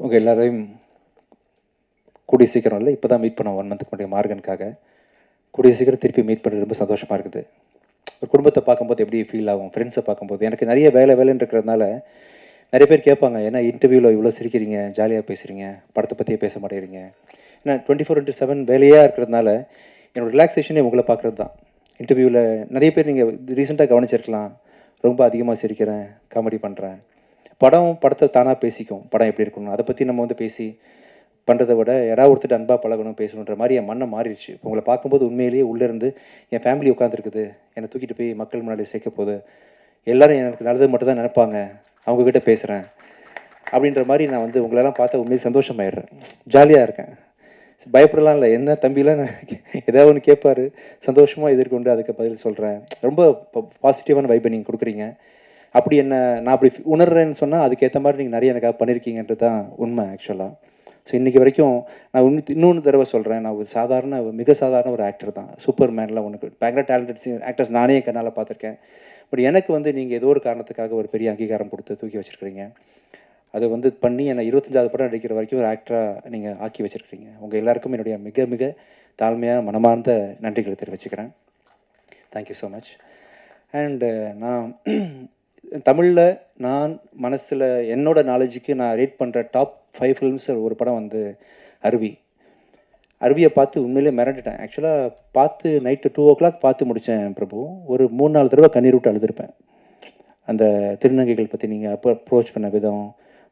உங்கள் எல்லாரையும் கூடிய சீக்கிரம் இல்லை, இப்போ தான் மீட் பண்ணோம் 1 மந்த்துக்கு முன்னாடி மார்கனுக்காக. கூடிய சீக்கிரம் திருப்பி மீட் பண்ணுறது ரொம்ப சந்தோஷமாக இருக்குது. ஒரு குடும்பத்தை பார்க்கும்போது எப்படி ஃபீல் ஆகும், ஃப்ரெண்ட்ஸை பார்க்கும்போது. எனக்கு நிறைய வேலைன்னு இருக்கிறதுனால நிறைய பேர் கேட்பாங்க, ஏன்னா இன்டர்வியூவில் இவ்வளோ சிரிக்கிறீங்க, ஜாலியாக பேசுகிறீங்க, படத்தை பற்றியே பேச மாட்டேங்கிறீங்க. ஏன்னா 24/7 வேலையாக இருக்கிறதுனால என்னோடய ரிலாக்ஸேஷனே உங்களை பார்க்குறது தான். இன்டர்வியூவில் நிறைய பேர் நீங்கள் ரீசெண்டாக கவனிச்சிருக்கலாம், ரொம்ப அதிகமாக சிரிக்கிறேன், காமெடி பண்ணுறேன். படத்தை தானாக பேசிக்கும், படம் எப்படி இருக்கணும் அதை பற்றி நம்ம வந்து பேசி பண்ணுறதை விட யாராவது ஒருத்தர் அன்பாக பழகணும், பேசணுன்ற மாதிரி என் மண்ணை மாறிடுச்சு. இப்போ உங்களை பார்க்கும்போது உண்மையிலேயே உள்ளேருந்து என் ஃபேமிலி உட்காந்துருக்குது, என்னை தூக்கிட்டு போய் மக்கள் முன்னாடி சேர்க்க போகுது, எல்லோரும் எனக்கு நல்லது மட்டும் தான் நினைப்பாங்க, அவங்கக்கிட்ட பேசுகிறேன் அப்படின்ற மாதிரி நான் வந்து உங்களெல்லாம் பார்த்தா உண்மையிலே சந்தோஷமாயிடுறேன், ஜாலியாக இருக்கேன். பயப்படலாம் இல்லை, என்ன தம்பிலாம் ஏதாவது ஒன்று கேட்பார், சந்தோஷமாக எதிர்கொண்டு அதுக்கு பதில் சொல்கிறேன். ரொம்ப பாசிட்டிவான வைப்பை நீங்கள் கொடுக்குறீங்க. அப்படி என்ன நான் அப்படி உணர்றேன்னு சொன்னால் அதுக்கேற்ற மாதிரி நீங்கள் நிறைய எனக்காக பண்ணியிருக்கீங்கன்றது தான் உண்மை ஆக்சுவலாக. ஸோ இன்றைக்கி வரைக்கும் நான் இன்னொன்று தடவை சொல்கிறேன், நான் ஒரு மிக சாதாரண ஒரு ஆக்டர் தான். சூப்பர் மேன்லாம் ஒன்று பயங்கர டேலண்டட் ஆக்டர்ஸ் நானே கண்ணால் பார்த்துருக்கேன். பட் எனக்கு வந்து நீங்கள் ஏதோ ஒரு காரணத்துக்காக ஒரு பெரிய அங்கீகாரம் கொடுத்து தூக்கி வச்சுருக்கிறீங்க. அதை வந்து பண்ணி என்னை 25வது படம் நடிக்கிற வரைக்கும் ஒரு ஆக்டராக நீங்கள் ஆக்கி வச்சுருக்கிறீங்க. உங்கள் எல்லாருக்கும் என்னுடைய மிக மிக தாழ்மையாக மனமார்ந்த நன்றிகளை தெரிவிச்சுக்கிறேன். Thank you so much. அண்டு நான் தமிழில் நான் மனசில் என்னோட நாலேஜுக்கு நான் ரேட் பண்ணுற டாப் 5 ஃபிலிம்ஸ் ஒரு படம் வந்து அருவியை பார்த்து உண்மையிலே மிரண்டுட்டேன். ஆக்சுவலாக பார்த்து நைட்டு 2 o'clock பார்த்து முடித்தேன் பிரபு. ஒரு 3-4 தடவை கண்ணீர் விட்டு அழுதுருப்பேன். அந்த திருநங்கைகள் பற்றி நீங்கள் அப்ரோச் பண்ண விதம்,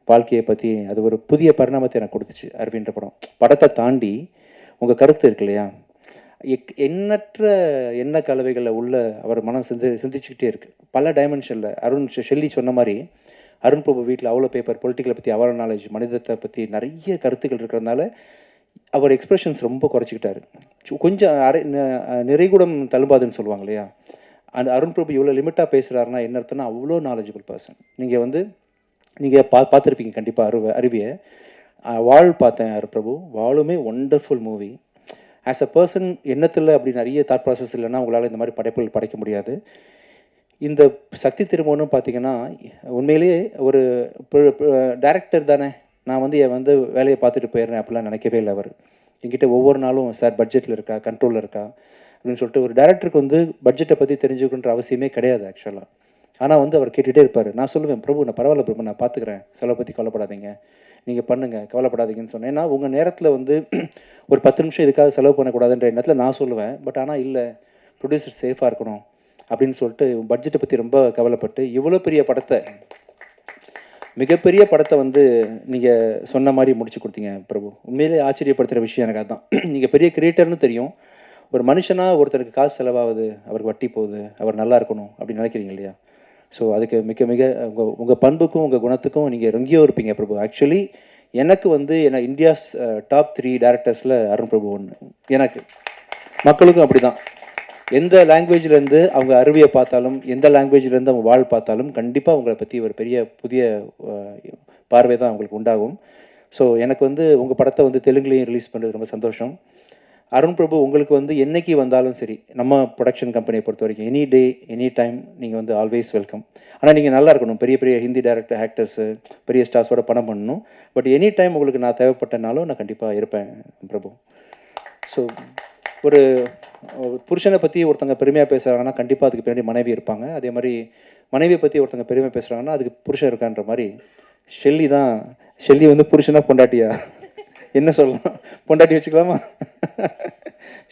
வாழ்க்கையை பற்றி அது ஒரு புதிய பரிணாமத்தை எனக்கு கொடுத்துச்சு அருவின்ற படம். படத்தை தாண்டி உங்கள் கருத்து இருக்கு இல்லையா, எண்ணற்ற எண்ண கலவைகளில் உள்ள அவர் மனம் சிந்திச்சுக்கிட்டே இருக்குது பல டைமென்ஷனில். ஷெல்லி சொன்ன மாதிரி அருண் பிரபு வீட்டில் அவ்வளோ பேப்பர், பொலிட்டிக்கலை பற்றி அவ்வளோ நாலேஜ், மனிதத்தை பற்றி நிறைய கருத்துக்கள் இருக்கிறதுனால அவர் எக்ஸ்பிரஷன்ஸ் ரொம்ப குறைச்சிக்கிட்டாரு. கொஞ்சம் நிறைகுடம் தழும்பாதுன்னு சொல்லுவாங்க இல்லையா, அந்த அருண் பிரபு இவ்வளோ லிமிட்டாக பேசுகிறாருன்னா என்ன அர்த்தம்னா அவ்வளோ நாலேஜபிள் பர்சன். நீங்கள் பார்த்துருப்பீங்க கண்டிப்பாக அருவியை. வாழ் பார்த்தேன் அருண் பிரபு, வாழுமே wonderful movie. As a person எண்ணத்தில் அப்படி நிறைய தாட் ப்ராசஸ் இல்லைன்னா உங்களால் இந்த மாதிரி படைப்புகள் படைக்க முடியாது. இந்த சக்தி திருமணம் பார்த்தீங்கன்னா உண்மையிலேயே ஒரு டைரக்டர் தானே, நான் வந்து வேலையை பார்த்துட்டு போயிடுறேன் அப்படிலாம் நினைக்கவே இல்லை. அவர் என்கிட்ட ஒவ்வொரு நாளும் சார் பட்ஜெட்டில் இருக்கா, கண்ட்ரோலில் இருக்கா அப்படின்னு சொல்லிட்டு, ஒரு டேரக்டருக்கு வந்து பட்ஜெட்டை பற்றி தெரிஞ்சுக்கணுன்ற அவசியமே கிடையாது ஆக்சுவலாக. ஆனால் வந்து அவர் கேட்டுகிட்டே இருப்பார். நான் சொல்லுவேன், பிரபு நான் பரவாயில்ல பிரபு, நான் பார்த்துக்கிறேன், செலவை பற்றி கவலைப்படாதீங்க, நீங்கள் பண்ணுங்கள், கவலைப்படாதீங்கன்னு சொன்னேன். ஏன்னா உங்கள் நேரத்தில் வந்து ஒரு 10 நிமிஷம் இதுக்காக செலவு பண்ணக்கூடாதுன்ற எண்ணத்தில் நான் சொல்லுவேன். பட் ஆனால் இல்லை, ப்ரொடியூசர் சேஃபாக இருக்கணும் அப்படின்னு சொல்லிட்டு பட்ஜெட்டை பற்றி ரொம்ப கவலைப்பட்டு இவ்வளோ பெரிய படத்தை, மிகப்பெரிய படத்தை வந்து நீங்கள் சொன்ன மாதிரி முடிச்சு கொடுத்தீங்க பிரபு. உண்மையிலே ஆச்சரியப்படுத்துகிற விஷயம் எனக்கு அதுதான். நீங்கள் பெரிய கிரியேட்டர்னு தெரியும், ஒரு மனுஷனாக ஒருத்தருக்கு காசு செலவாகுது, அவருக்கு வட்டி போகுது, அவர் நல்லா இருக்கணும் அப்படின்னு நினைக்கிறீங்க இல்லையா. ஸோ அதுக்கு மிக மிக உங்கள் பண்புக்கும் உங்கள் குணத்துக்கும் நீங்கள் எங்கேயோ இருப்பீங்க பிரபு. ஆக்சுவலி எனக்கு வந்து இந்தியாஸ் டாப் 3 டேரக்டர்ஸில் அருண் பிரபு ஒன்று. எனக்கு மக்களுக்கும் அப்படி தான். எந்த லாங்குவேஜ்லேருந்து அவங்க அருவியை பார்த்தாலும், எந்த லாங்குவேஜ்லேருந்து அவங்க வாழ் பார்த்தாலும் கண்டிப்பாக உங்களை பற்றி ஒரு பெரிய புதிய பார்வை தான் அவங்களுக்கு உண்டாகும். ஸோ எனக்கு வந்து உங்கள் படத்தை வந்து தெலுங்குலேயும் ரிலீஸ் பண்ணுறது ரொம்ப சந்தோஷம். அருண் பிரபு உங்களுக்கு வந்து என்றைக்கு வந்தாலும் சரி, நம்ம ப்ரொடக்ஷன் கம்பெனியை பொறுத்த வரைக்கும் எனி டே எனி டைம் நீங்கள் வந்து ஆல்வேஸ் வெல்கம். ஆனால் நீங்கள் நல்லா இருக்கணும், பெரிய பெரிய ஹிந்தி டேரக்டர் ஆக்டர்ஸு பெரிய ஸ்டார்ஸோட படம் பண்ணணும். பட் எனி டைம் உங்களுக்கு நான் தேவைப்பட்டனாலும் நான் கண்டிப்பாக இருப்பேன் பிரபு. ஸோ ஒரு புருஷனை பற்றி ஒருத்தங்க பெருமையாக பேசுகிறாங்கன்னா கண்டிப்பாக அதுக்கு பின்னாடி மனைவி இருப்பாங்க. அதே மாதிரி மனைவியை பற்றி ஒருத்தங்க பெருமையாக பேசுகிறாங்கன்னா அதுக்கு புருஷன் இருக்கான்ற மாதிரி ஷெல்லி வந்து புருஷனாக பொண்டாட்டியா என்ன சொல்லலாம், பொண்டாட்டி வச்சுக்கலாமா?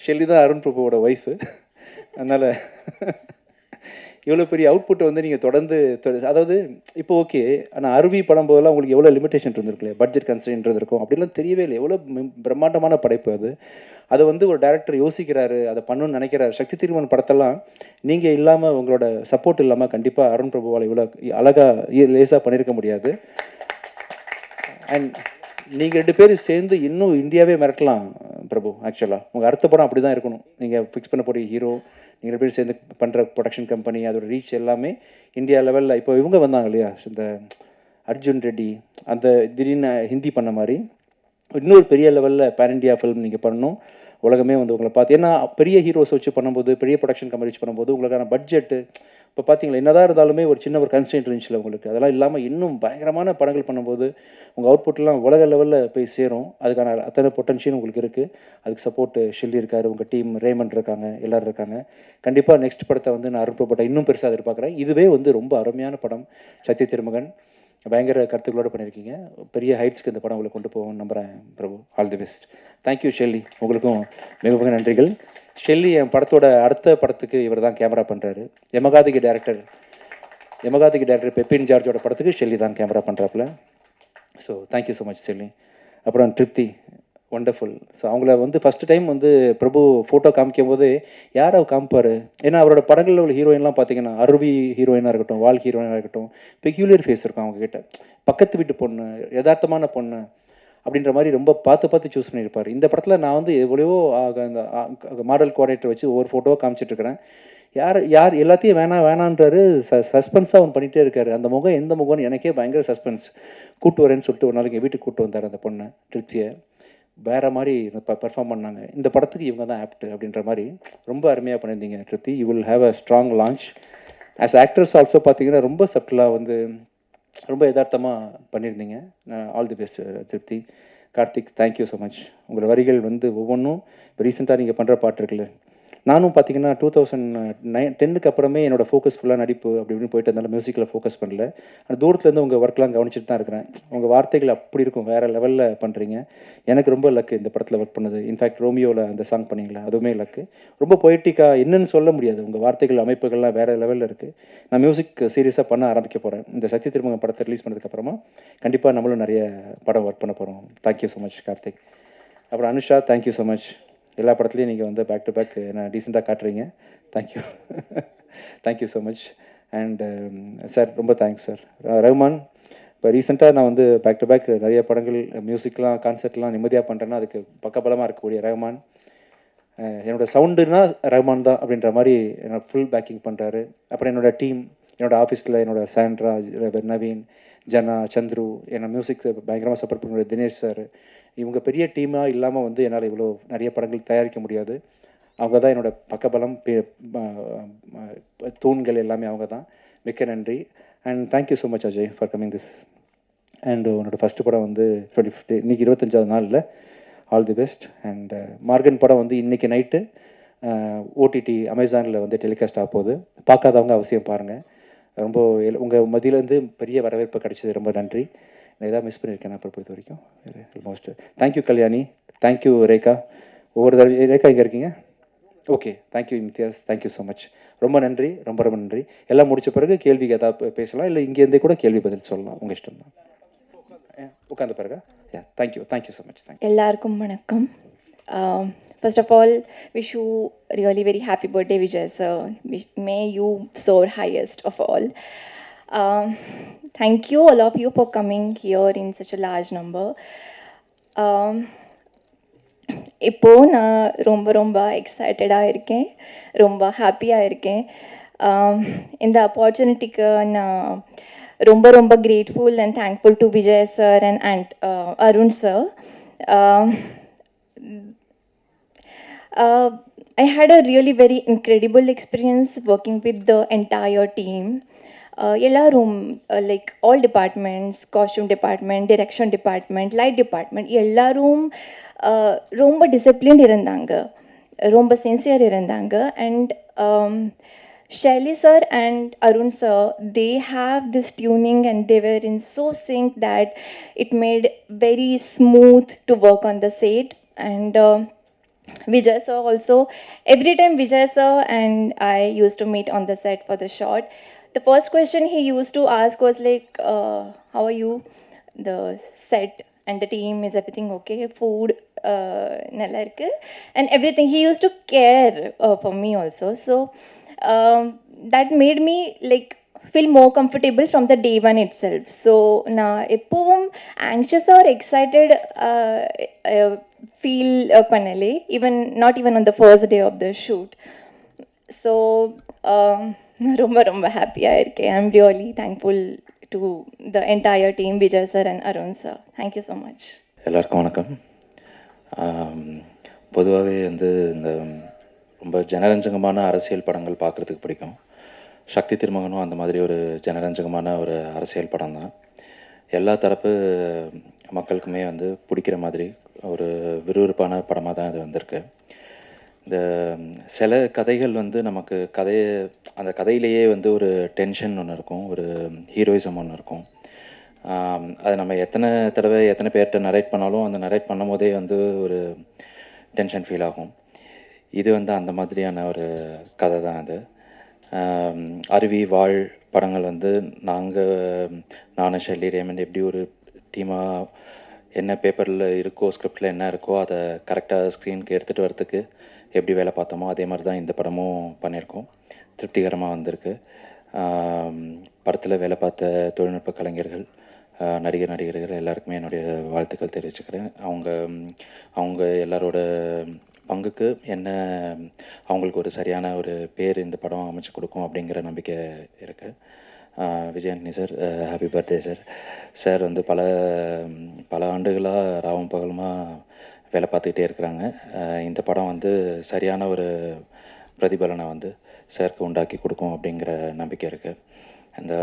ஷெல்லி தான் அருண் பிரபுவோட ஒய்ஃபு. அதனால் இவ்வளோ பெரிய அவுட்புட்டை வந்து நீங்கள் தொடர்ந்து அதாவது இப்போ ஓகே, ஆனால் அருவி படம் போதெல்லாம் உங்களுக்கு எவ்வளோ லிமிடேஷன் இருந்திருக்கு இல்லையா, பட்ஜெட் கன்ஸ்ட்ரெயின்ட் இருக்கும், அப்படிலாம் தெரியவே இல்லை. எவ்வளோ பிரம்மாண்டமான படைப்பு அது. அதை வந்து ஒரு டேரக்டர் யோசிக்கிறாரு, அதை பண்ணணும்னு நினைக்கிறாரு. சக்தி திருமணம் படத்தெல்லாம் நீங்கள் இல்லாமல், உங்களோட சப்போர்ட் இல்லாமல் கண்டிப்பாக அருண் பிரபுவால் இவ்வளோ அழகாக லேசாக பண்ணியிருக்க முடியாது. அண்ட் நீங்கள் 2 பேரும் சேர்ந்து இன்னும் இந்தியாவே மிரட்டலாம் பிரபு. ஆக்சுவலாக உங்கள் அடுத்த படம் அப்படி தான் இருக்கணும். நீங்கள் ஃபிக்ஸ் பண்ண போகிற ஹீரோ, நீங்கள் 2 பேரும் சேர்ந்து பண்ணுற ப்ரொடக்ஷன் கம்பெனி, அதோட ரீச் எல்லாமே இந்தியா லெவலில். இப்போ இவங்க வந்தாங்க இல்லையா, இந்த அர்ஜுன் ரெட்டி, அந்த திடீர்னு ஹிந்தி பண்ண மாதிரி இன்னொரு பெரிய லெவலில் பேன் இண்டியா ஃபிலிம் நீங்கள் பண்ணணும். உலகமே வந்து உங்களை பார்த்து, ஏன்னா பெரிய ஹீரோஸ் வச்சு பண்ணும்போது, பெரிய ப்ரொடக்ஷன் கம்பெனி வச்சு பண்ணும்போது உங்களுக்கான பட்ஜெட்டு இப்போ பார்த்தீங்களா, என்னதான் இருந்தாலுமே ஒரு சின்ன ஒரு கன்ஸ்ட்ரெயின்ட் இருந்துச்சுல உங்களுக்கு. அதெல்லாம் இல்லாமல் இன்னும் பயங்கரமான படங்கள் பண்ணும்போது உங்கள் அவுட்புட்லாம் உலக லெவலில் போய் சேரும். அதுக்கான அத்தனை பொட்டன்ஷியல் உங்களுக்கு இருக்குது. அதுக்கு சப்போர்ட்டு ஷெல்லி இருக்கார், உங்கள் டீம் ரேமண்ட் இருக்காங்க, எல்லோரும் இருக்காங்க. கண்டிப்பாக நெக்ஸ்ட் படத்தை வந்து நான் அருண்பிரபுட்ட இன்னும் பெருசாக எதிர்பார்க்குறேன். இதுவே வந்து ரொம்ப அருமையான படம். சத்ய திருமகன் பயங்கர கருத்துக்களோடு பண்ணியிருக்கீங்க. பெரிய ஹைட்ஸ்க்கு இந்த படம் உங்களை கொண்டு போவோம்னு நம்புகிறேன் Prabu. All the best. Thank you Shelly, உங்களுக்கும் மிக மிக நன்றிகள். ஷெல்லி என் படத்தோட அடுத்த படத்துக்கு இவர் தான் கேமரா பண்ணுறாரு. யமகாதிகி டேரக்டர் பெப்பின் ஜார்ஜோட படத்துக்கு ஷெல்லி தான் கேமரா பண்ணுறாப்புல. So thank you so much Shelly. அப்புறம் திருப்தி, ஒண்டர்ஃபுல். ஸோ அவங்கள வந்து ஃபஸ்ட்டு டைம் வந்து பிரபு ஃபோட்டோ காமிக்கும் போது யார் அவர் காமிப்பார், ஏன்னா அவரோட படங்களில் உள்ள ஹீரோயின்லாம் பார்த்தீங்கன்னா அருவி ஹீரோயினாக இருக்கட்டும், வால் ஹீரோயினாக இருக்கட்டும், பெக்யூலியர் ஃபேஸ் இருக்கும் அவங்கக்கிட்ட. பக்கத்து வீட்டு பொண்ணு, யதார்த்தமான பொண்ணு அப்படின்ற மாதிரி ரொம்ப பார்த்து சூஸ் பண்ணியிருப்பார். இந்த படத்தில் நான் வந்து எவ்வளவோ அந்த மாடல் கோஆர்டினேட்டர் வச்சு ஒவ்வொரு ஃபோட்டோவாக காமிச்சிட்ருக்கிறேன். யார் எல்லாத்தையும் வேணான்றாரு. சஸ்பென்ஸாக அவன் பண்ணிகிட்டே இருக்காரு. அந்த முகம் எந்த முகம்னு எனக்கே பயங்கர சஸ்பென்ஸ். கூட்டு வரேன்னு சொல்லிட்டு ஒரு நாளைக்கு வீட்டுக்கு கூப்பிட்டு வந்தார் அந்த பொண்ணை, திருப்தியை. வேறு மாதிரி பெர்ஃபார்ம் பண்ணாங்க. இந்த படத்துக்கு இவங்க தான் ஆப்ட் அப்படின்ற மாதிரி ரொம்ப அருமையாக பண்ணியிருந்தீங்க திருப்தி. You will have a strong launch. As actress also பார்த்தீங்கன்னா ரொம்ப சப்டலாக வந்து ரொம்ப யதார்த்தமாக பண்ணியிருந்தீங்க. ஆல் தி பெஸ்ட் திருப்தி. Karthik, thank you so much. உங்களோட வரிகள் வந்து ஒவ்வொன்றும் இப்போ ரீசெண்டாக நீங்கள் பண்ணுற பாட்டு இருக்குல்ல, நானும் பார்த்தீங்கன்னா 2010க்கு அப்புறமே என்னோடய ஃபோக்கஸ் ஃபுல்லாக நடிப்பு அப்படி இப்படின்னு போயிட்டு இருந்தாலும் மியூசிக்கில் ஃபோக்கஸ் பண்ணல. அந்த தூரத்துலேருந்து உங்கள் ஒர்க்லாம் கவனிச்சுட்டு தான் இருக்கிறேன். உங்கள் வார்த்தைகள் அப்படி இருக்கும், வேறு லெவலில் பண்ணுறீங்க. எனக்கு ரொம்ப லக்கு இந்த படத்தில் ஒர்க் பண்ணது. இன்ஃபேக்ட் ரோமியோவில் அந்த சாங் பண்ணிங்களா, அதுவுமே லக்கு. ரொம்ப பொய்ட்டிக்காக என்னன்னு சொல்ல முடியாது. உங்கள் வார்த்தைகள் அமைப்புகள்லாம் வேறு லெவலில் இருக்குது. நான் மியூசிக் சீரியஸாக பண்ண ஆரம்பிக்க போகிறேன். இந்த சத்ய திருமகன் படத்தை ரிலீஸ் பண்ணதுக்கப்புறமா கண்டிப்பாக நம்மளும் நிறைய படம் ஒர்க் பண்ண போகிறோம். Thank you so much Karthik. அப்புறம் அனுஷா, தேங்க்யூ ஸோ மச். எல்லா படத்துலையும் நீங்கள் வந்து பேக் டு பேக் நான் டீசெண்டாக காட்டுறீங்க. Thank you. Thank you so much. And sir ரொம்ப தேங்க்ஸ் சார். ரஹ்மான், இப்போ ரீசெண்டாக நான் வந்து பேக் டு பேக் நிறைய படங்கள் மியூசிக்லாம் கான்சர்ட்லாம் நிம்மதியாக பண்ணுறேன்னா அதுக்கு பக்கபலமாக இருக்கக்கூடிய ரஹ்மான். என்னோடய சவுண்டுனா ரஹ்மான் தான் அப்படின்ற மாதிரி என்னோட ஃபுல் பேக்கிங் பண்ணுறாரு. அப்புறம் என்னோடய டீம், என்னோடய ஆஃபீஸில் என்னோடய சாண்ட்ரா, நவீன், ஜனா, சந்துரு, என்னை மியூசிக் பயங்கரமாக சப்போர்ட் பண்ணுற தினேஷ் சார், இவங்க பெரிய டீமாக இல்லாமல் வந்து என்னால் இவ்வளோ நிறைய படங்கள் தயாரிக்க முடியாது. அவங்க தான் என்னோடய பக்கபலம், தூண்கள் எல்லாமே அவங்க தான். மிக்க நன்றி. And thank you so much Ajay for coming this. And உன்னோட ஃபஸ்ட்டு படம் வந்து 25 இன்றைக்கி 25வது நாளில். All the best. And Morgan படம் வந்து இன்றைக்கி நைட்டு ஓடிடி அமேசானில் வந்து டெலிகாஸ்ட் ஆக போகுது. பார்க்காதவங்க அவசியம் பாருங்கள். ரொம்ப உங்கள் மத்தியிலேருந்து பெரிய வரவேற்பு கிடைச்சது, ரொம்ப நன்றி. நான் எதாவது மிஸ் பண்ணியிருக்கேன் அப்புறம் இது வரைக்கும் almost. Thank you Kalyani, thank you Rekha. ஒவ்வொரு தடவை ரேகா இங்கே இருக்கீங்க. Okay, thank you Imtiaz, thank you so much. ரொம்ப நன்றி, ரொம்ப ரொம்ப நன்றி. எல்லாம் முடித்த பிறகு கேள்விக்கு ஏதாவது பேசலாம், இல்லை இங்கேருந்தே கூட கேள்வி பதில் சொல்லலாம், உங்கள் இஷ்டம் தான். உட்காந்து பாருங்க. Thank you so much. தேங்க்யூ. எல்லாருக்கும் வணக்கம். First of all, wish you really very happy birthday, Vijay sir. May you soar highest of all. Thank you all of you for coming here in such a large number. இப்போ நான் ரொம்ப ரொம்ப எக்ஸைட்டடாக இருக்கேன், ரொம்ப ஹாப்பியாக இருக்கேன். இந்த ஆப்பர்ச்சுனிட்டிக்கு நான் ரொம்ப ரொம்ப grateful and thankful to Vijay sir and Arun sir. I had a really very incredible experience working with the entire team. எல்லாரும் like all departments, costume department, direction department, light department, எல்லாரும் ரொம்ப டிசிப்ளின் இருந்தாங்க, ரொம்ப சின்சியர் இருந்தாங்க. And Shelly sir and Arun sir, they have this tuning and they were in so sync that it made very smooth to work on the set. And Vijay sir also, every time Vijay sir and I used to meet on the set for the shot, the first question he used to ask was like, how are you, the set and the team, is everything okay, food nalla irukku, and everything. He used to care for me also. So that made me like feel more comfortable from the day one itself. So na eppum anxious or excited feel panale, even not even on the first day of the shoot. So ரொம்ப ரொம்ப ஹாப்பியாக இருக்கேன். I am really thankful to the entire team, Vijay sir and Arun sir. Thank you so much. எல்லாருக்கும் வணக்கம். பொதுவாகவே வந்து இந்த ரொம்ப ஜனரஞ்சகமான அரசியல் படங்கள் பார்க்குறதுக்கு பிடிக்கும். சக்தி திருமகனும் அந்த மாதிரி ஒரு ஜனரஞ்சகமான ஒரு அரசியல் படம் தான். எல்லா தரப்பு மக்களுக்குமே வந்து பிடிக்கிற மாதிரி ஒரு விறுவிறுப்பான படமாக தான் இது வந்திருக்கு. இந்த சில கதைகள் வந்து நமக்கு அந்த கதையிலேயே வந்து ஒரு டென்ஷன் ஒன்று இருக்கும், ஒரு ஹீரோயிசம் ஒன்று இருக்கும். அது நம்ம எத்தனை தடவை எத்தனை பேர்கிட்ட நரேட் பண்ணாலும் அந்த நரேட் பண்ணும் போதே வந்து ஒரு டென்ஷன் ஃபீல் ஆகும். இது வந்து அந்த மாதிரியான ஒரு கதை தான் அது. அருவி வாழ் படங்கள் வந்து நானும் ஷெல்லி ரேமண்ட் எப்படி ஒரு டீமாக என்ன பேப்பரில் இருக்கோ ஸ்கிரிப்டில் என்ன இருக்கோ அதை கரெக்டாக ஸ்க்ரீனுக்கு எடுத்துகிட்டு வரத்துக்கு எப்படி வேலை பார்த்தோமோ அதே மாதிரி தான் இந்த படமும் பண்ணியிருக்கோம். திருப்திகரமாக வந்திருக்கு. படத்தில் வேலை பார்த்த தொழில்நுட்ப கலைஞர்கள், நடிகர்கள் எல்லாருக்குமே என்னுடைய வாழ்த்துக்கள் தெரிவிச்சுக்கிறேன். அவங்க எல்லாரோட பங்குக்கு என்ன அவங்களுக்கு ஒரு சரியான ஒரு பேர் இந்த படம் அமைச்சு கொடுக்கும் அப்படிங்கிற நம்பிக்கை இருக்குது. Vijay Antony sir, happy birthday sir. Sir வந்து பல ஆண்டுகளாக ராவும் பகலுமாக வேலை பார்த்துக்கிட்டே இருக்கிறாங்க. இந்த படம் வந்து சரியான ஒரு பிரதிபலனை வந்து சாருக்கு உண்டாக்கி கொடுக்கும் அப்படிங்கிற நம்பிக்கை இருக்குது. அந்த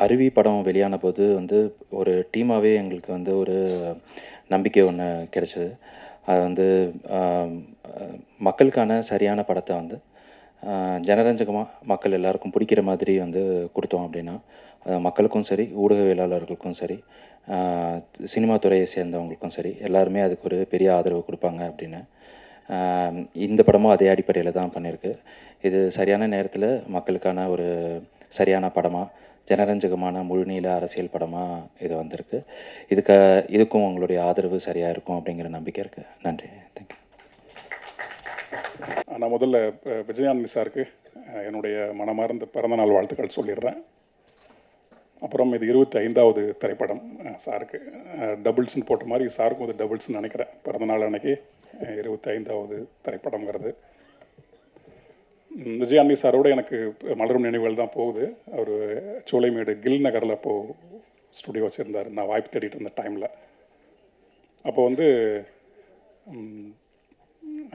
அருவி படம் வெளியான போது வந்து ஒரு டீமாகவே எங்களுக்கு வந்து ஒரு நம்பிக்கை ஒன்று கிடைச்சிது. அது வந்து மக்களுக்கான சரியான படத்தை வந்து ஜனரஞ்சகமாக மக்கள் எல்லாருக்கும் பிடிக்கிற மாதிரி வந்து கொடுத்தோம் அப்படின்னா மக்களுக்கும் சரி, ஊடகவியலாளர்களுக்கும் சரி, சினிமா துறையை சேர்ந்தவங்களுக்கும் சரி எல்லாருமே அதுக்கு ஒரு பெரிய ஆதரவு கொடுப்பாங்க அப்படின்னு இந்த படமும் அதே அடிப்படையில் தான் பண்ணியிருக்கு. இது சரியான நேரத்தில் மக்களுக்கான ஒரு சரியான படமாக, ஜனரஞ்சகமான முழுநீள அரசியல் படமாக இது வந்திருக்கு. இதுக்கும் உங்களுடைய ஆதரவு சரியாக இருக்கும் அப்படிங்கிற நம்பிக்கை இருக்குது. நன்றி, தேங்க்யூ. நான் முதல்ல விஜயானந்தி சாருக்கு என்னுடைய மனமார்ந்த பிறந்தநாள் வாழ்த்துக்கள் சொல்லிடுறேன். அப்புறம் இது 25வது திரைப்படம் சாருக்கு. டபுள்ஸ்ன்னு போட்ட மாதிரி சாருக்கும் இது டபுள்ஸ்ன்னு நினைக்கிறேன். பிறந்தநாள் அன்னைக்கு 25வது திரைப்படங்கிறது. விஜயானந்தி சாரோட எனக்கு மலரும் நினைவுகள் தான் போகுது. அவர் சோலைமேடு கில் நகரில் அப்போது ஸ்டுடியோ வச்சுருந்தார். நான் வாய்ப்பு தேடிட்டு இருந்த டைமில் அப்போ வந்து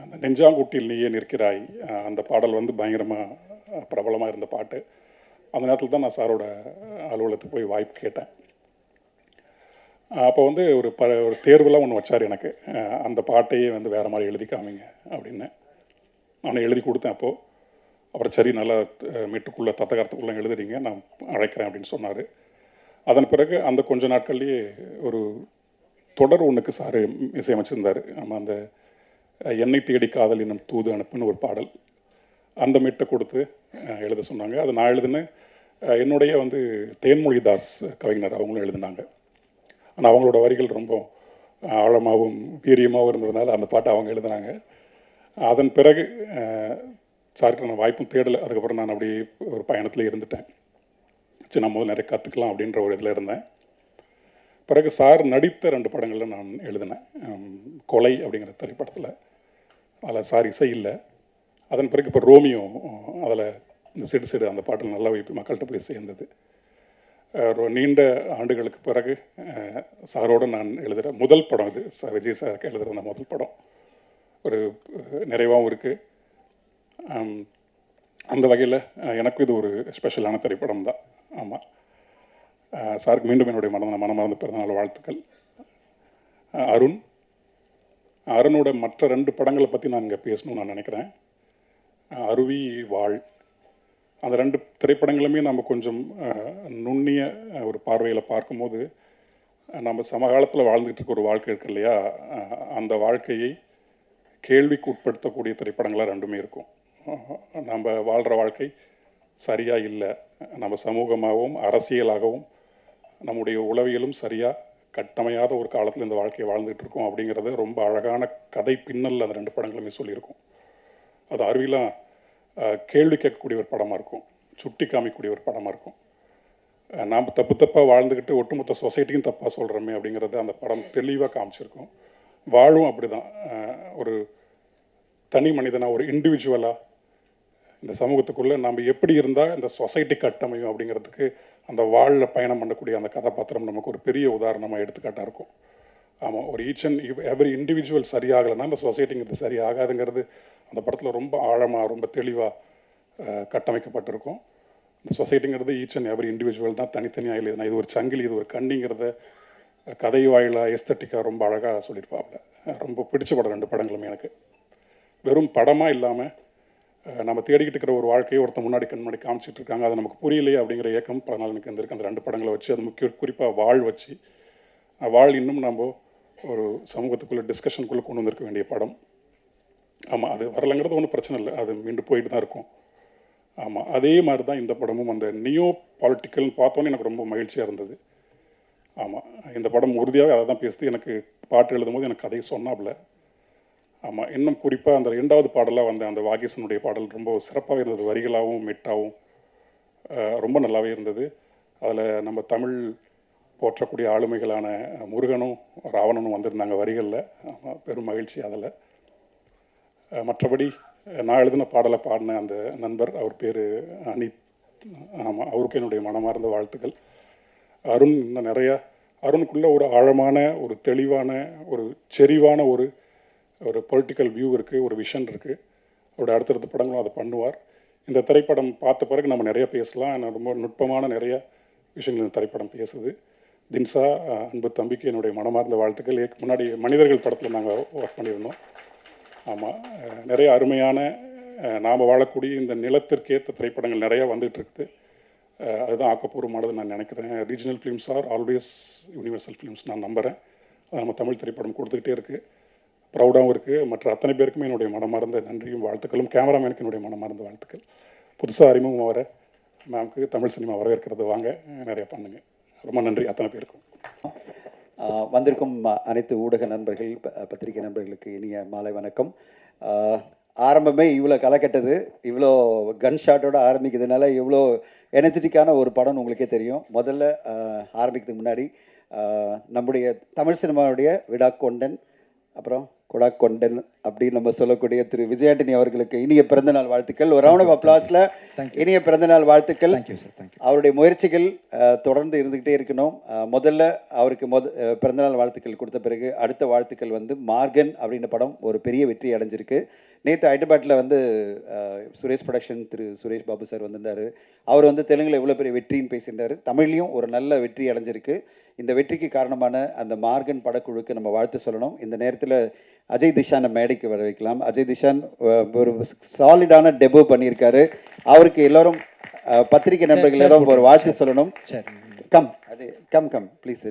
அந்த நெஞ்சாங்குட்டியில் நீயே நிற்கிறாய் அந்த பாடல் வந்து பயங்கரமாக பிரபலமாக இருந்த பாட்டு. அந்த நேரத்தில் தான் நான் சாரோட அலுவலகத்துக்கு போய் வாய்ப்பு கேட்டேன். அப்போ வந்து ஒரு தேர்வெல்லாம் ஒன்று வச்சார் எனக்கு. அந்த பாட்டையே வந்து வேறு மாதிரி எழுதி காமிங்க அப்படின்னு நான் எழுதி கொடுத்தேன். அப்போது அப்புறம் சரி, நல்லா மீட்டுக்குள்ளே தத்தகாரத்துக்குள்ளே எழுதுறீங்க, நான் அழைக்கிறேன் அப்படின்னு சொன்னார். அதன் பிறகு அந்த கொஞ்ச நாட்கள்லேயே ஒரு தொடர் ஒன்றுக்கு சார் இசையமைச்சிருந்தார். நம்ம அந்த என்னை தேடி காதல் என்னும் தூது அனுப்புன்னு ஒரு பாடல், அந்த மீட்டை கொடுத்து எழுத சொன்னாங்க. அது நான் எழுதினேன். என்னுடைய வந்து தேன்மொழிதாஸ் கவிஞர் அவங்களும் எழுதினாங்க. ஆனால் அவங்களோட வரிகள் ரொம்ப ஆழமாகவும் வீரியமாகவும் இருந்ததுனால அந்த பாட்டை அவங்க எழுதினாங்க. அதன் பிறகு சாருக்கு நான் வாய்ப்பும் தேடலை. அதுக்கப்புறம் நான் அப்படி ஒரு பயணத்தில் இருந்துட்டேன். சரி, நான் முதல்ல நிறைய கற்றுக்கலாம் அப்படின்ற ஒரு இதில் இருந்தேன். பிறகு சார் நடித்த 2 படங்களில் நான் எழுதினேன். கொலை அப்படிங்கிற திரைப்படத்தில், அதில் சார் இசை இல்லை. அதன் பிறகு இப்போ ரோமியோ, அதில் இந்த சிடு அந்த பாட்டில் நல்லா மக்கள்கிட்ட போய் சேர்ந்தது. நீண்ட ஆண்டுகளுக்கு பிறகு சாரோடு நான் எழுதுகிற முதல் படம் இது. விஜய் சாருக்கு எழுதுகிற அந்த முதல் படம் ஒரு நிறைவாகவும் இருக்குது. அந்த வகையில் எனக்கும் இது ஒரு ஸ்பெஷலான திரைப்படம் தான். ஆமாம், சாருக்கு மீண்டும் என்னுடைய மனமார்ந்த பிறந்தநாள் வாழ்த்துக்கள். அருணோட மற்ற 2 படங்களை பற்றி நான் இங்கே பேசணும்னு நான் நினைக்கிறேன். அருவி வாழ், அந்த 2 திரைப்படங்களுமே நம்ம கொஞ்சம் நுண்ணிய ஒரு பார்வையில் பார்க்கும்போது நம்ம சமகாலத்தில் வாழ்ந்துகிட்டு இருக்க ஒரு வாழ்க்கை இருக்கு இல்லையா, அந்த வாழ்க்கையை கேள்விக்கு உட்படுத்தக்கூடிய திரைப்படங்களாக 2மே இருக்கும். நம்ம வாழ்கிற வாழ்க்கை சரியாக இல்லை, நம்ம சமூகமாகவும் அரசியலாகவும் நம்முடைய உளவியலும் சரியாக கட்டமையாத ஒரு காலத்தில் இந்த வாழ்க்கையை வாழ்ந்துகிட்டு இருக்கோம் அப்படிங்கிறது ரொம்ப அழகான கதை பின்னல் அந்த 2 படங்களுமே சொல்லியிருக்கும். அது அருவிலாம் கேள்வி கேட்கக்கூடிய ஒரு படமாக இருக்கும், சுட்டி காமிக்கக்கூடிய ஒரு படமாக இருக்கும். நாம் தப்பாக வாழ்ந்துக்கிட்டு ஒட்டுமொத்த சொசைட்டியும் தப்பாக சொல்கிறோமே அப்படிங்கிறது அந்த படம் தெளிவாக காமிச்சிருக்கும். வாழும் அப்படி தான், ஒரு தனி மனிதனாக, ஒரு இண்டிவிஜுவலாக இந்த சமூகத்துக்குள்ளே நம்ம எப்படி இருந்தால் இந்த சொசைட்டி கட்டமையும் அப்படிங்கிறதுக்கு அந்த வாழில் பயணம் பண்ணக்கூடிய அந்த கதாபாத்திரம் நமக்கு ஒரு பெரிய உதாரணமாக எடுத்துக்காட்டாக இருக்கும். ஆமாம், ஒரு ஈச் அண்ட் எவ்ரி இண்டிவிஜுவல் சரியாகலைன்னா அந்த சொசைட்டிங்கிறது சரியாகாதுங்கிறது அந்த படத்தில் ரொம்ப ஆழமாக ரொம்ப தெளிவாக கட்டமைக்கப்பட்டிருக்கும். இந்த சொசைட்டிங்கிறது ஈச் அண்ட் எவ்ரி இண்டிவிஜுவல் தான் தனித்தனியாக இல்லையா, இது ஒரு சங்கிலி, இது ஒரு கண்ணிங்கிறத கதை வாயிலாக எஸ்தட்டிக்காக ரொம்ப அழகாக சொல்லியிருப்பாப்புல. ரொம்ப பிடிச்ச படம் 2 படங்களுமே எனக்கு. வெறும் படமாக இல்லாமல் நம்ம தேடிக்கிட்டு இருக்கிற ஒரு வாழ்க்கையை ஒருத்தர் முன்னாடி முன்னாடி காமிச்சிட்டு இருக்காங்க, அது நமக்கு புரியலையே அப்படிங்கிற ஏக்கம் பல நாள் எனக்கு இருந்திருக்கு. அந்த 2 படங்களை வச்சு, அது குறிப்பாக வாழ் வச்சு, வாழ் இன்னும் நம்ம ஒரு சமூகத்துக்குள்ளே டிஸ்கஷனுக்குள்ளே கொண்டு வந்திருக்க வேண்டிய படம். ஆமாம், அது வரலைங்கிறது ஒன்றும் பிரச்சனை இல்லை, அது மீண்டும் போயிட்டு தான் இருக்கும். ஆமாம், அதே மாதிரி தான் இந்த படமும் அந்த நியோ பாலிட்டிக்கல்னு பார்த்தோன்னே எனக்கு ரொம்ப மகிழ்ச்சியாக இருந்தது. ஆமாம், இந்த படம் உறுதியாக அதை தான் பேசுது. எனக்கு பாட்டு எழுதும் போது எனக்கு கதையை சொன்னாப்புல. ஆமாம், இன்னும் குறிப்பாக அந்த 2வது பாடலாக வந்த அந்த வாகீசனுடைய பாடல் ரொம்ப சிறப்பாக இருந்தது. வரிகளாகவும் மெட்டாகவும் ரொம்ப நல்லாவே இருந்தது. அதில் நம்ம தமிழ் போற்றக்கூடிய ஆளுமைகளான முருகனும் ராவணனும் வந்திருந்தாங்க வரிகளில். ஆமாம், பெரும் மகிழ்ச்சி அதில். மற்றபடி நான் எழுதின பாடலை பாடின அந்த நண்பர், அவர் பேர் அனித். ஆமாம், அவருக்கு என்னுடைய மனமார்ந்த வாழ்த்துக்கள். அருண் இன்னும் நிறையா, அருணுக்குள்ளே ஒரு ஆழமான, ஒரு தெளிவான, ஒரு செறிவான ஒரு பொலிட்டிக்கல் வியூ இருக்குது, ஒரு விஷன் இருக்குது. அவருடைய அடுத்தடுத்த படங்களும் அதை பண்ணுவார். இந்த திரைப்படம் பார்த்த பிறகு நம்ம நிறைய பேசலாம். ரொம்ப நுட்பமான நிறைய விஷயங்கள் இந்த திரைப்படம் பேசுது. தின்சா, அன்பு தம்பிக்கு என்னுடைய மனமார்ந்த வாழ்த்துக்கள். முன்னாடி மனிதர்கள் படத்தில் நாங்கள் ஒர்க் பண்ணியிருந்தோம். ஆமாம், நிறைய அருமையான நாம் வாழக்கூடிய இந்த நிலத்திற்கேற்ற திரைப்படங்கள் நிறையா வந்துட்டு இருக்குது. அதுதான் ஆக்கப்பூர்வமானது நான் நினைக்கிறேன். Regional films are always universal films நான் நம்புகிறேன். நம்ம தமிழ் திரைப்படம் கொடுத்துக்கிட்டே இருக்குது, ப்ரௌடாகவும் இருக்குது. மற்ற அத்தனை பேருக்குமே என்னுடைய மனமார்ந்த நன்றியும் வாழ்த்துக்களும். கேமராமேனுக்கு என்னுடைய மனமார்ந்த வாழ்த்துக்கள். புதுசாக அறிமுகம் வர மேம்க்கு தமிழ் சினிமா வரவேற்கிறது, வாங்க நிறையா பண்ணுங்க. ரொம்ப நன்றி அத்தனை பேருக்கும். வந்திருக்கும் அனைத்து ஊடக நண்பர்கள், பத்திரிகை நண்பர்களுக்கு இனிய மாலை வணக்கம். ஆரம்பமே இவ்வளோ களைக்கட்டது, இவ்வளோ கன் ஷாட்டோடு ஆரம்பிக்கிறதுனால இவ்வளோ எனர்ஜெட்டிக்கான ஒரு படம்னு உங்களுக்கே தெரியும். முதல்ல ஆரம்பிக்கிறதுக்கு முன்னாடி நம்முடைய தமிழ் சினிமாவுடைய விடாக்கொண்டன், அப்புறம் கொடாக்கொண்டன் அப்படின்னு நம்ம சொல்லக்கூடிய திரு விஜயாண்டனி அவர்களுக்கு இனிய பிறந்தநாள் வாழ்த்துக்கள். ஒரு ரவுண்ட் ஆஃப் அப்ளாஸில் இனிய பிறந்தநாள் வாழ்த்துக்கள். அவருடைய முயற்சிகள் தொடர்ந்து இருந்துக்கிட்டே இருக்கணும். முதல்ல அவருக்கு பிறந்தநாள் வாழ்த்துக்கள் கொடுத்த பிறகு அடுத்த வாழ்த்துக்கள் வந்து மார்கன் அப்படின்ற படம் ஒரு பெரிய வெற்றி அடைஞ்சிருக்கு. நேற்று ஹைதராபாத்தில் வந்து சுரேஷ் ப்ரொடக்ஷன் திரு சுரேஷ் பாபு சார் வந்திருந்தார். அவர் வந்து தெலுங்கில் எவ்வளோ பெரிய வெற்றின்னு பேசியிருந்தார். தமிழ்லையும் ஒரு நல்ல வெற்றி அடைஞ்சிருக்கு. இந்த வெற்றிக்கு காரணமான அந்த மார்கன் படக்குழுக்கு நம்ம வாழ்த்து சொல்லணும். இந்த நேரத்தில் அஜய் திஷானை மேடைக்கு வர வைக்கலாம். அஜய் திஷான் ஒரு சாலிடான டெபோ பண்ணியிருக்காரு. அவருக்கு எல்லோரும் பத்திரிகை நண்பர்கள் எல்லாரும் ஒரு வாழ்த்து சொல்லணும். Come Ajay, come please.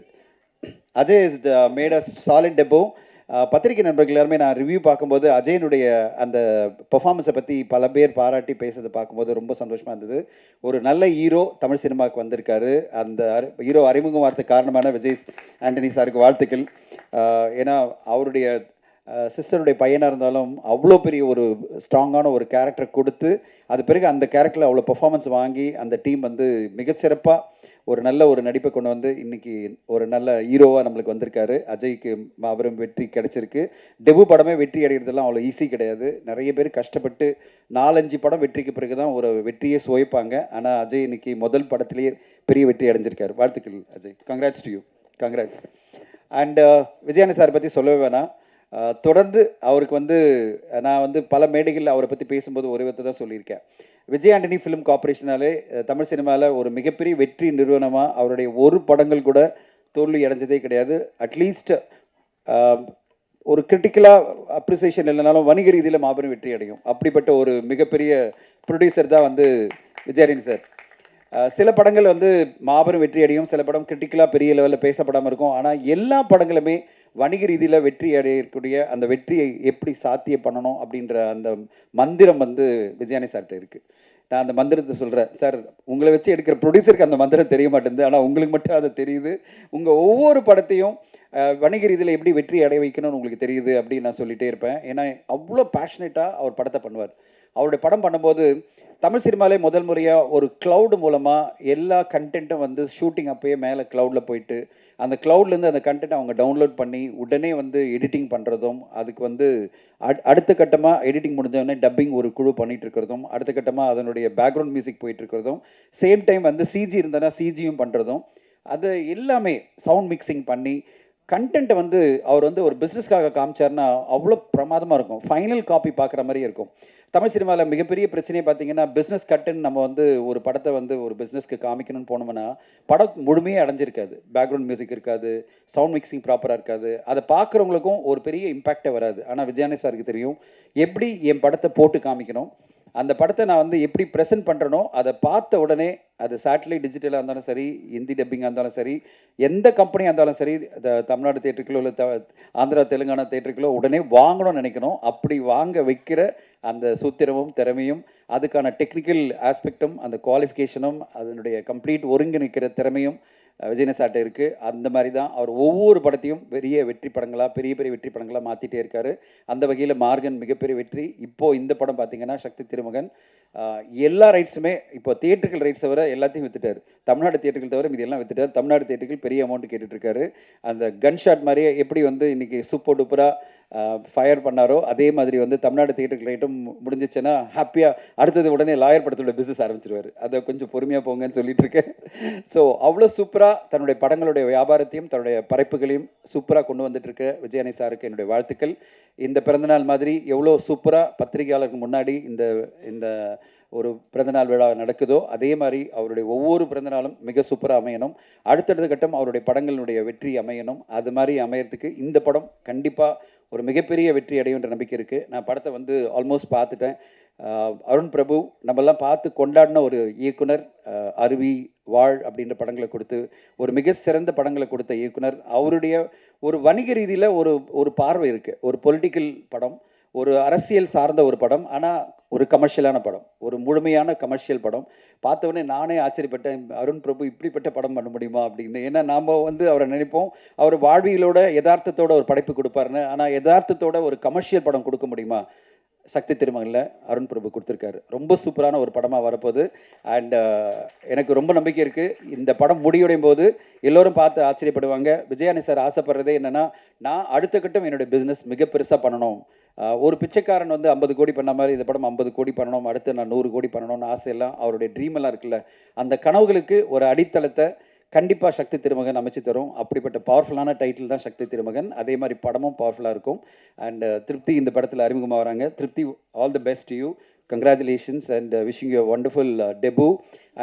Ajay is made a solid debut. பத்திரிகை நண்பர்கள் எல்லாருமே நான் ரிவ்யூ பார்க்கும்போது அஜயனுடைய அந்த பெர்ஃபார்மன்ஸை பற்றி பல பேர் பாராட்டி பேசுறதை பார்க்கும்போது ரொம்ப சந்தோஷமாக இருந்தது. ஒரு நல்ல ஹீரோ தமிழ் சினிமாவுக்கு வந்திருக்காரு. அந்த ஹீரோ அறிமுகம் வார்த்தை காரணமான விஜய் ஆண்டனி சாருக்கு வாழ்த்துக்கள். ஏன்னா அவருடைய சிஸ்டருடைய பையனாக இருந்தாலும் அவ்வளோ பெரிய ஒரு ஸ்ட்ராங்கான ஒரு கேரக்டர் கொடுத்து அது பிறகு அந்த கேரக்டரில் அவ்வளோ பெர்ஃபார்மன்ஸ் வாங்கி அந்த டீம் வந்து மிகச்சிறப்பாக ஒரு நல்ல ஒரு நடிப்பை கொண்டு வந்து இன்றைக்கி ஒரு நல்ல ஹீரோவாக நம்மளுக்கு வந்திருக்காரு. அஜய்க்கு மாபெரும் வெற்றி கிடச்சிருக்கு. டெபு படமே வெற்றி அடைகிறதுலாம் அவ்வளோ ஈஸி கிடையாது. நிறைய பேர் கஷ்டப்பட்டு 4-5 படம் வெற்றிக்கு பிறகு தான் ஒரு வெற்றியே சுவைப்பாங்க. ஆனால் அஜய் இன்னைக்கு முதல் படத்துலேயே பெரிய வெற்றி அடைஞ்சிருக்காரு. வாழ்த்துக்கள் Ajay, congrats to you, congrats. And Vijayani sir பற்றி சொல்லவே வேணாம். தொடர்ந்து அவருக்கு வந்து நான் வந்து பல மேடைகளில் அவரை பற்றி பேசும்போது ஒரு விதத்தை தான் சொல்லியிருக்கேன். விஜய் ஆண்டனி ஃபிலிம் கார்பரேஷனாலே தமிழ் சினிமாவில் ஒரு மிகப்பெரிய வெற்றி நிறுவனமாக அவருடைய ஒரு படங்கள் கூட தோல்வி அடைஞ்சதே கிடையாது. அட்லீஸ்ட் ஒரு கிரிட்டிக்கலாக அப்ரிசியேஷன் இல்லைனாலும் வணிக ரீதியில் மாபெரும் வெற்றி அடையும். அப்படிப்பட்ட ஒரு மிகப்பெரிய ப்ரொடியூசர் தான் வந்து விஜயாண்டனி சார். சில படங்கள் வந்து மாபெரும் வெற்றி அடையும், சில படம் கிரிட்டிக்கலாக பெரிய லெவலில் பேசப்படாமல் இருக்கும். ஆனால் எல்லா படங்களுமே வணிக ரீதியில் வெற்றி அடையக்கூடிய அந்த வெற்றியை எப்படி சாத்தியம் பண்ணணும் அப்படின்ற அந்த மந்திரம் வந்து விஜயானி சார்கிட்ட இருக்குது. நான் அந்த மந்திரத்தை சொல்கிறேன் சார். உங்களை வச்சு எடுக்கிற ப்ரொடியூசருக்கு அந்த மந்திரம் தெரிய மாட்டேங்குது, ஆனால் உங்களுக்கு மட்டும் அது தெரியுது. உங்கள் ஒவ்வொரு படத்தையும் வணிக ரீதியில் எப்படி வெற்றி அடைய வைக்கணும்னு உங்களுக்கு தெரியுது அப்படின்னு நான் சொல்லிகிட்டே இருப்பேன். ஏன்னா அவ்வளோ பேஷனேட்டாக அவர் படத்தை பண்ணுவார். அவருடைய படம் பண்ணும்போது தமிழ் சினிமாலே முதல் முறையாக ஒரு க்ளவுடு மூலமாக எல்லா கண்டென்ட்டும் வந்து ஷூட்டிங் அப்போயே மேலே க்ளவுடில் போயிட்டு அந்த க்ளவுட்லேருந்து அந்த கண்டென்ட் அவங்க டவுன்லோட் பண்ணி உடனே வந்து எடிட்டிங் பண்ணுறதும், அதுக்கு வந்து அடுத்த கட்டமாக எடிட்டிங் முடிஞ்சோடனே டப்பிங் ஒரு குழு பண்ணிகிட்டு இருக்கிறதும், அடுத்த கட்டமாக அதனுடைய பேக்ரவுண்ட் மியூசிக் போயிட்டுருக்கிறதும், சேம் டைம் வந்து சிஜி இருந்தனா சிஜியும் பண்ணுறதும், அது எல்லாமே சவுண்ட் மிக்சிங் பண்ணி கண்டென்ட்டை வந்து அவர் வந்து ஒரு பிஸ்னஸ்க்காக காமிச்சார்னா அவ்வளோ பிரமாதமாக இருக்கும். ஃபைனல் காப்பி பார்க்குற மாதிரியே இருக்கும். தமிழ் சினிமாவில் மிகப்பெரிய பிரச்சனையே பார்த்தீங்கன்னா, பிஸ்னஸ் கட்டுன்னு நம்ம வந்து ஒரு படத்தை வந்து ஒரு பிஸ்னஸ்க்கு காமிக்கணும்னு போனோம்னா, படம் முழுமையே அடைஞ்சிருக்காது. பேக்ரவுண்ட் மியூசிக் இருக்காது, சவுண்ட் மிக்சிங் ப்ராப்பராக இருக்காது. அதை பார்க்குறவங்களுக்கும் ஒரு பெரிய இம்பேக்டே வராது. ஆனால் விஜயானி சாருக்கு தெரியும், எப்படி என் படத்தை போட்டு காமிக்கணும், அந்த படத்தை நான் வந்து எப்படி ப்ரெசென்ட் பண்ணுறனோ, அதை பார்த்த உடனே அது சேட்டலைட் டிஜிட்டலாக இருந்தாலும் சரி, ஹிந்தி டப்பிங்காக இருந்தாலும் சரி, எந்த கம்பெனியாக இருந்தாலும் சரி, தமிழ்நாடு தியேட்டருக்குள்ளோ இல்லை ஆந்திரா தெலுங்கானா தியேட்டருக்குள்ளோ உடனே வாங்கணும்னு நினைக்கணும். அப்படி வாங்க வைக்கிற அந்த சூத்திரமும் திறமையும், அதுக்கான டெக்னிக்கல் ஆஸ்பெக்டும், அந்த குவாலிஃபிகேஷனும், அதனுடைய கம்ப்ளீட் ஒருங்கிணைக்கிற திறமையும் விஜயன சார்ட்ட இருக்குது. அந்த மாதிரி தான் அவர் ஒவ்வொரு படத்தையும் பெரிய வெற்றி படங்களாக, பெரிய பெரிய வெற்றி படங்களாக மாற்றிட்டே இருக்கார். அந்த வகையில் மார்கன் மிகப்பெரிய வெற்றி. இப்போது இந்த படம் பார்த்திங்கன்னா சக்தி திருமகன் எல்லா ரைட்ஸுமே இப்போ தியேட்டர்கள் ரைட்ஸை தவிர எல்லாத்தையும் விற்றுட்டார். தமிழ்நாடு தியேட்டர்கள் தவிர இது எல்லாம் விற்றுட்டார். தமிழ்நாடு தியேட்டர்கள் பெரிய அமௌண்ட் கேட்டுட்ருக்காரு. அந்த கன் ஷாட் மாதிரியே எப்படி வந்து இன்றைக்கி சூப்பர் டூப்பராக ஃபயர் பண்ணாரோ, அதே மாதிரி வந்து தமிழ்நாடு தியேட்டருக்கு ரைட்டும் முடிஞ்சிச்சுன்னா ஹாப்பியாக அடுத்தது உடனே லாயர் படத்தோட பிஸ்னஸ் ஆரம்பிச்சிருவார். அதை கொஞ்சம் பொறுமையாக போங்கன்னு சொல்லிட்டு இருக்கேன். ஸோ அவ்வளோ சூப்பராக தன்னுடைய படங்களுடைய வியாபாரத்தையும் தன்னுடைய படைப்புகளையும் சூப்பராக கொண்டு வந்துட்டுருக்க விஜயானி சாருக்கு என்னுடைய வாழ்த்துக்கள். இந்த பிறந்தநாள் மாதிரி எவ்வளோ சூப்பராக பத்திரிகையாளருக்கு முன்னாடி இந்த ஒரு பிறந்தநாள் விழா நடக்குதோ, அதே மாதிரி அவருடைய ஒவ்வொரு பிறந்தநாளும் மிக சூப்பராக அமையணும். அடுத்தடுத்த கட்டம் அவருடைய படங்களுடைய வெற்றி அமையணும். அது மாதிரி அமையறதுக்கு இந்த படம் கண்டிப்பாக ஒரு மிகப்பெரிய வெற்றி அடையுன்ற நம்பிக்கை இருக்குது. நான் படத்தை வந்து ஆல்மோஸ்ட் பார்த்துட்டேன். அருண் பிரபு நம்மெல்லாம் பார்த்து கொண்டாடின ஒரு இயக்குனர், அருவி, வாழ் அப்படின்ற படங்களை கொடுத்து ஒரு மிக சிறந்த படங்களை கொடுத்த இயக்குனர். அவருடைய ஒரு வணிக ரீதியில் ஒரு பார்வை இருக்குது. ஒரு பொலிட்டிக்கல் படம், ஒரு அரசியல் சார்ந்த ஒரு படம், ஆனால் ஒரு கமர்ஷியலான படம், ஒரு முழுமையான கமர்ஷியல் படம். பார்த்தவொடனே நானே ஆச்சரியப்பட்டேன், அருண் பிரபு இப்படிப்பட்ட படம் பண்ண முடியுமா அப்படின்னு. ஏன்னா நாம் வந்து அவரை நினைப்போம் அவர் வாழ்வியலோட யதார்த்தத்தோட ஒரு படைப்பு கொடுப்பாருன்னு. ஆனால் யதார்த்தத்தோட ஒரு கமர்ஷியல் படம் கொடுக்க முடியுமா? சக்தி திருமகனில் அருண் பிரபு கொடுத்துருக்காரு. ரொம்ப சூப்பரான ஒரு படமாக வரப்போகுது. அண்ட் எனக்கு ரொம்ப நம்பிக்கை இருக்குது, இந்த படம் முடிவடையும் போது எல்லோரும் பார்த்து ஆச்சரியப்படுவாங்க. விஜயானி சார் ஆசைப்படுறதே என்னென்னா, நான் அடுத்த கட்டம் என்னுடைய பிஸ்னஸ் மிக பெருசாக பண்ணணும். ஒரு பிச்சைக்காரன் வந்து 50 கோடி பண்ண மாதிரி இந்த படம் 50 கோடி பண்ணணும், அடுத்து நான் 100 கோடி பண்ணணும்னு ஆசையெல்லாம், அவருடைய ட்ரீம் எல்லாம் இருக்குல்ல, அந்த கனவுகளுக்கு ஒரு அடித்தளத்தை கண்டிப்பாக சக்தி திருமகன் அமைச்சு தரும். அப்படிப்பட்ட பவர்ஃபுல்லான டைட்டில் தான் சக்தி திருமகன். அதே மாதிரி படமும் பவர்ஃபுல்லாக இருக்கும். அண்ட் திருப்தி இந்த படத்தில் அறிமுகமாக வராங்க. திருப்தி, all the best to you. Congratulations and wishing you a wonderful debut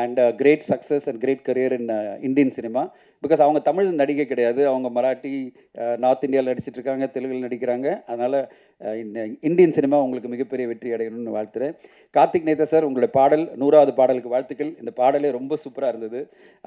and great success and great career in Indian cinema. Because அவங்க தமிழ் நடிகை கிடையாது, அவங்க மராட்டி, நார்த் இந்தியாவில் நடிச்சிட்டு இருக்காங்க, தெலுங்கில் நடிக்கிறாங்க. அதனால் இந்தியன் சினிமா உங்களுக்கு மிகப்பெரிய வெற்றி அடையணும்னு வாழ்த்துறேன். கார்த்திக் நேதா சார், உங்களுடைய பாடல் 100வது பாடலுக்கு வாழ்த்துக்கள். இந்த பாடலே ரொம்ப சூப்பராக இருந்தது.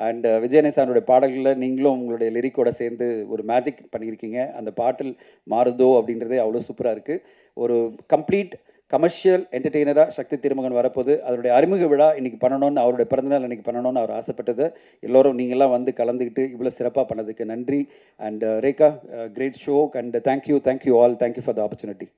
அண்ட் விஜயனி சாருடைய பாடல்களில் நீங்களும் உங்களுடைய லிரிக்கோட சேர்ந்து ஒரு மேஜிக் பண்ணியிருக்கீங்க. அந்த பாட்டில் மாறுதோ அப்படின்றதே அவ்வளோ சூப்பராக இருக்குது. ஒரு கம்ப்ளீட் கமர்ஷியல் என்டர்டெய்னராக சக்தி திருமகன் வரப்போது. அதனுடைய அறிமுக விழா இன்றைக்கி பண்ணணும்னு, அவருடைய பிறந்தநாள் இன்றைக்கி பண்ணணும்னு அவர் ஆசைப்பட்டது. எல்லோரும் நீங்கள்லாம் வந்து கலந்துக்கிட்டு இவ்வளோ சிறப்பாக பண்ணதுக்கு நன்றி. And Rekha, great show and thank you all, thank you for the opportunity.